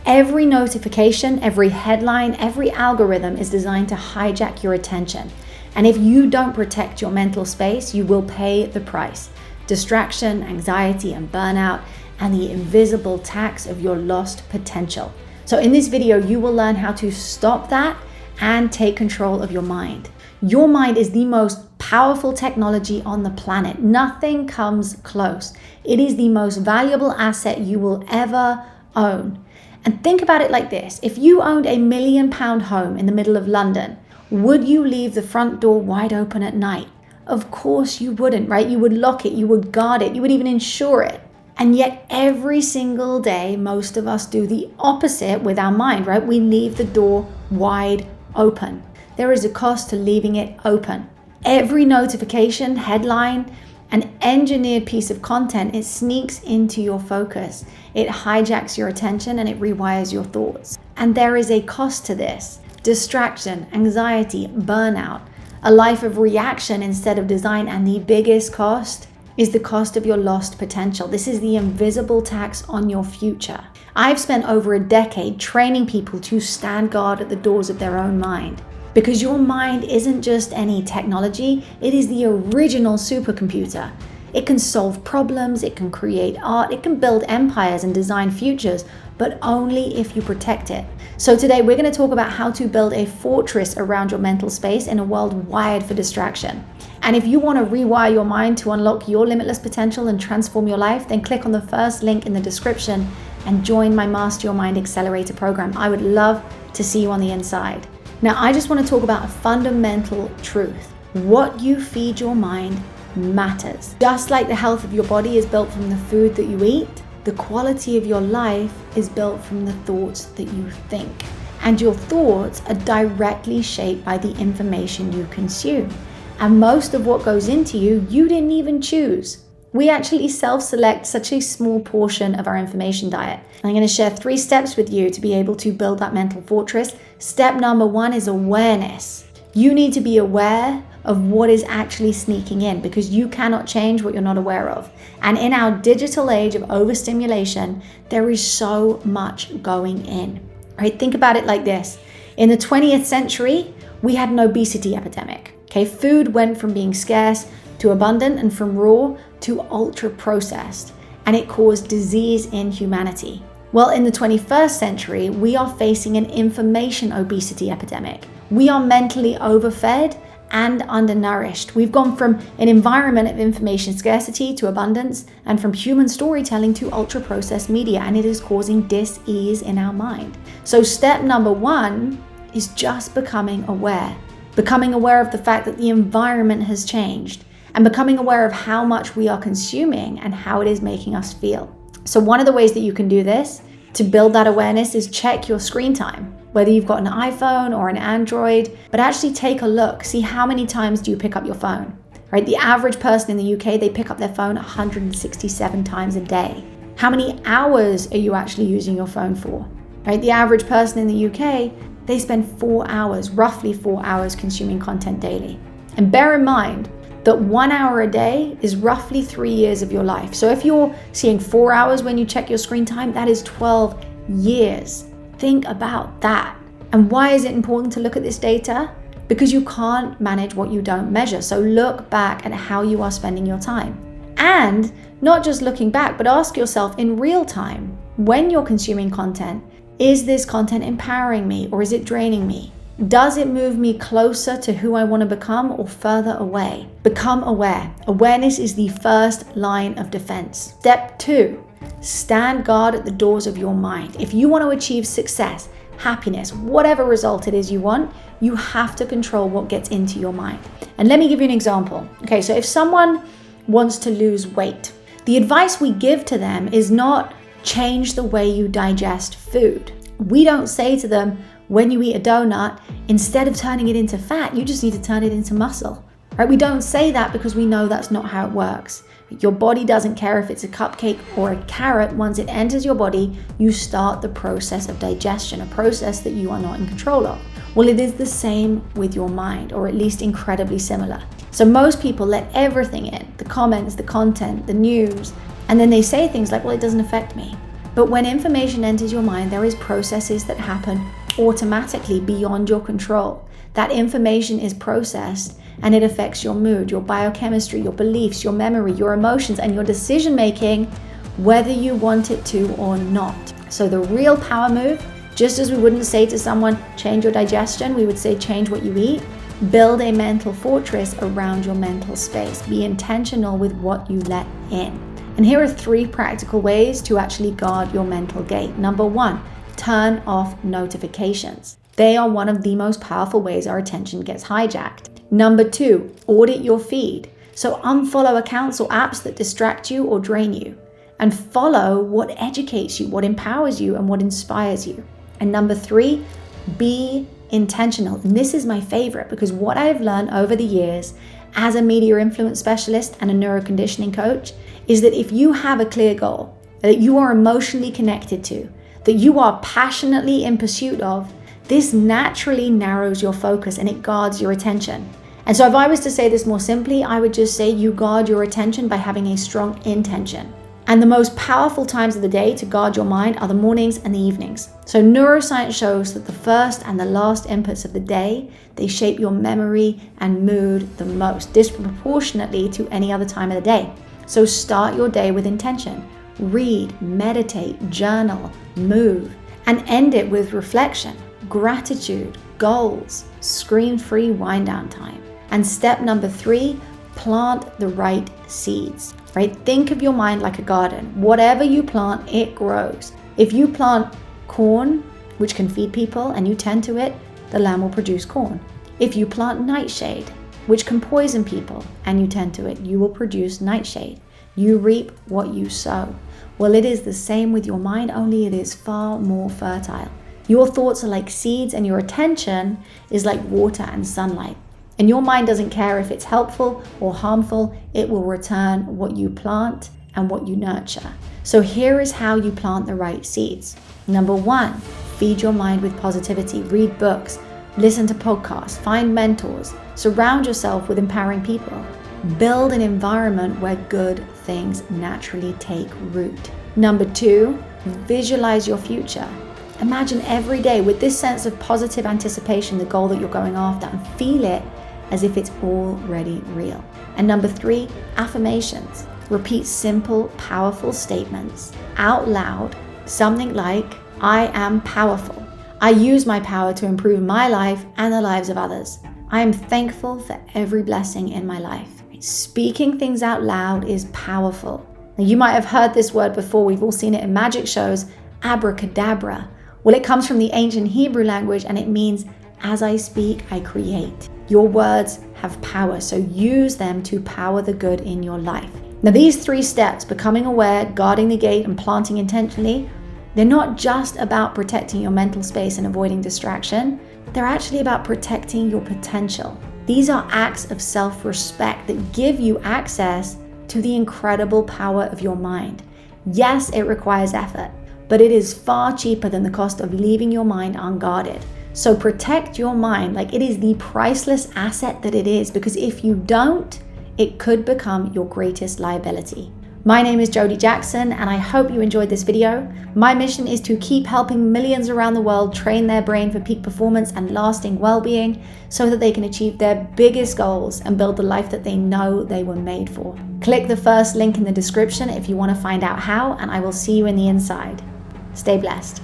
Every notification, every headline, every algorithm is designed to hijack your attention. And if you don't protect your mental space, you will pay the price. Distraction, anxiety, and burnout, and the invisible tax of your lost potential. So in this video, you will learn how to stop that and take control of your mind. Your mind is the most powerful technology on the planet. Nothing comes close. It is the most valuable asset you will ever own. And think about it like this. If you owned a £1 million home in the middle of London, would you leave the front door wide open at night? Of course you wouldn't, right? You would lock it, you would guard it, you would even insure it. And yet every single day, most of us do the opposite with our mind, right? We leave the door wide open. There is a cost to leaving it open. Every notification, headline, an engineered piece of content, it sneaks into your focus. It hijacks your attention and it rewires your thoughts. And there is a cost to this. Distraction, anxiety, burnout, a life of reaction instead of design. And the biggest cost is the cost of your lost potential. This is the invisible tax on your future. I've spent over a decade training people to stand guard at the doors of their own mind. Because your mind isn't just any technology, it is the original supercomputer. It can solve problems, it can create art, it can build empires and design futures, but only if you protect it. So today we're going to talk about how to build a fortress around your mental space in a world wired for distraction. And if you want to rewire your mind to unlock your limitless potential and transform your life, then click on the first link in the description and join my Master Your Mind Accelerator program. I would love to see you on the inside. Now, I just want to talk about a fundamental truth. What you feed your mind matters. Just like the health of your body is built from the food that you eat, the quality of your life is built from the thoughts that you think. And your thoughts are directly shaped by the information you consume. And most of what goes into you, you didn't even choose. We actually self-select such a small portion of our information diet. I'm going to share 3 steps with you to be able to build that mental fortress. Step number 1 is awareness. You need to be aware of what is actually sneaking in because you cannot change what you're not aware of. And in our digital age of overstimulation, there is so much going in. Right? Think about it like this. In the 20th century, we had an obesity epidemic. Okay, food went from being scarce to abundant and from raw to ultra processed, and it caused disease in humanity. Well, in the 21st century, we are facing an information obesity epidemic. We are mentally overfed and undernourished. We've gone from an environment of information scarcity to abundance and from human storytelling to ultra processed media, and it is causing dis-ease in our mind. So step number 1 is just becoming aware of the fact that the environment has changed, and becoming aware of how much we are consuming and how it is making us feel. So one of the ways that you can do this to build that awareness is check your screen time, whether you've got an iPhone or an Android, but actually take a look, see how many times do you pick up your phone, right? The average person in the UK, they pick up their phone 167 times a day. How many hours are you actually using your phone for, right? The average person in the UK, they spend 4 hours, roughly 4 hours consuming content daily. And bear in mind, that 1 hour a day is roughly 3 years of your life. So if you're seeing 4 hours when you check your screen time, that is 12 years. Think about that. And why is it important to look at this data? Because you can't manage what you don't measure. So look back at how you are spending your time. And not just looking back, but ask yourself in real time, when you're consuming content, is this content empowering me or is it draining me? Does it move me closer to who I want to become or further away? Become aware. Awareness is the first line of defense. Step 2, stand guard at the doors of your mind. If you want to achieve success, happiness, whatever result it is you want, you have to control what gets into your mind. And let me give you an example. Okay, so if someone wants to lose weight, the advice we give to them is not change the way you digest food. We don't say to them, when you eat a donut, instead of turning it into fat, you just need to turn it into muscle, right? We don't say that because we know that's not how it works. Your body doesn't care if it's a cupcake or a carrot. Once it enters your body, you start the process of digestion, a process that you are not in control of. Well, it is the same with your mind, or at least incredibly similar. So most people let everything in, the comments, the content, the news, and then they say things like, well, it doesn't affect me. But when information enters your mind, there is processes that happen automatically beyond your control. That information is processed and it affects your mood, your biochemistry, your beliefs, your memory, your emotions, and your decision making, whether you want it to or not. So the real power move, just as we wouldn't say to someone, change your digestion, we would say change what you eat. Build a mental fortress around your mental space. Be intentional with what you let in. And here are 3 practical ways to actually guard your mental gate. Number 1, turn off notifications. They are one of the most powerful ways our attention gets hijacked. Number 2, audit your feed. So unfollow accounts or apps that distract you or drain you, and follow what educates you, what empowers you, and what inspires you. And number 3, be intentional. And this is my favorite, because what I've learned over the years as a media influence specialist and a neuroconditioning coach is that if you have a clear goal that you are emotionally connected to, that you are passionately in pursuit of, this naturally narrows your focus and it guards your attention. And so if I was to say this more simply, I would just say you guard your attention by having a strong intention. And the most powerful times of the day to guard your mind are the mornings and the evenings. So neuroscience shows that the first and the last inputs of the day, they shape your memory and mood the most, disproportionately to any other time of the day. So start your day with intention. Read, meditate, journal, move, and end it with reflection, gratitude, goals, screen-free wind-down time. And step number 3, plant the right seeds. Right? Think of your mind like a garden. Whatever you plant, it grows. If you plant corn, which can feed people, and you tend to it, the land will produce corn. If you plant nightshade, which can poison people, and you tend to it, you will produce nightshade. You reap what you sow. Well, it is the same with your mind, only it is far more fertile. Your thoughts are like seeds, and your attention is like water and sunlight. And your mind doesn't care if it's helpful or harmful, it will return what you plant and what you nurture. So here is how you plant the right seeds. Number 1, feed your mind with positivity. Read books, listen to podcasts, find mentors, surround yourself with empowering people. Build an environment where good things naturally take root. Number 2, visualize your future. Imagine every day with this sense of positive anticipation the goal that you're going after, and feel it as if it's already real. And number 3, affirmations. Repeat simple, powerful statements out loud, something like, I am powerful. I use my power to improve my life and the lives of others. I am thankful for every blessing in my life. Speaking things out loud is powerful. Now, you might have heard this word before. We've all seen it in magic shows, abracadabra. Well, it comes from the ancient Hebrew language, and it means, as I speak, I create. Your words have power, so use them to power the good in your life. Now, these 3 steps, becoming aware, guarding the gate, and planting intentionally, they're not just about protecting your mental space and avoiding distraction. They're actually about protecting your potential. These are acts of self-respect that give you access to the incredible power of your mind. Yes, it requires effort, but it is far cheaper than the cost of leaving your mind unguarded. So protect your mind like it is the priceless asset that it is, because if you don't, it could become your greatest liability. My name is Jodie Jackson, and I hope you enjoyed this video. My mission is to keep helping millions around the world train their brain for peak performance and lasting well-being so that they can achieve their biggest goals and build the life that they know they were made for. Click the first link in the description if you want to find out how, and I will see you in the inside. Stay blessed.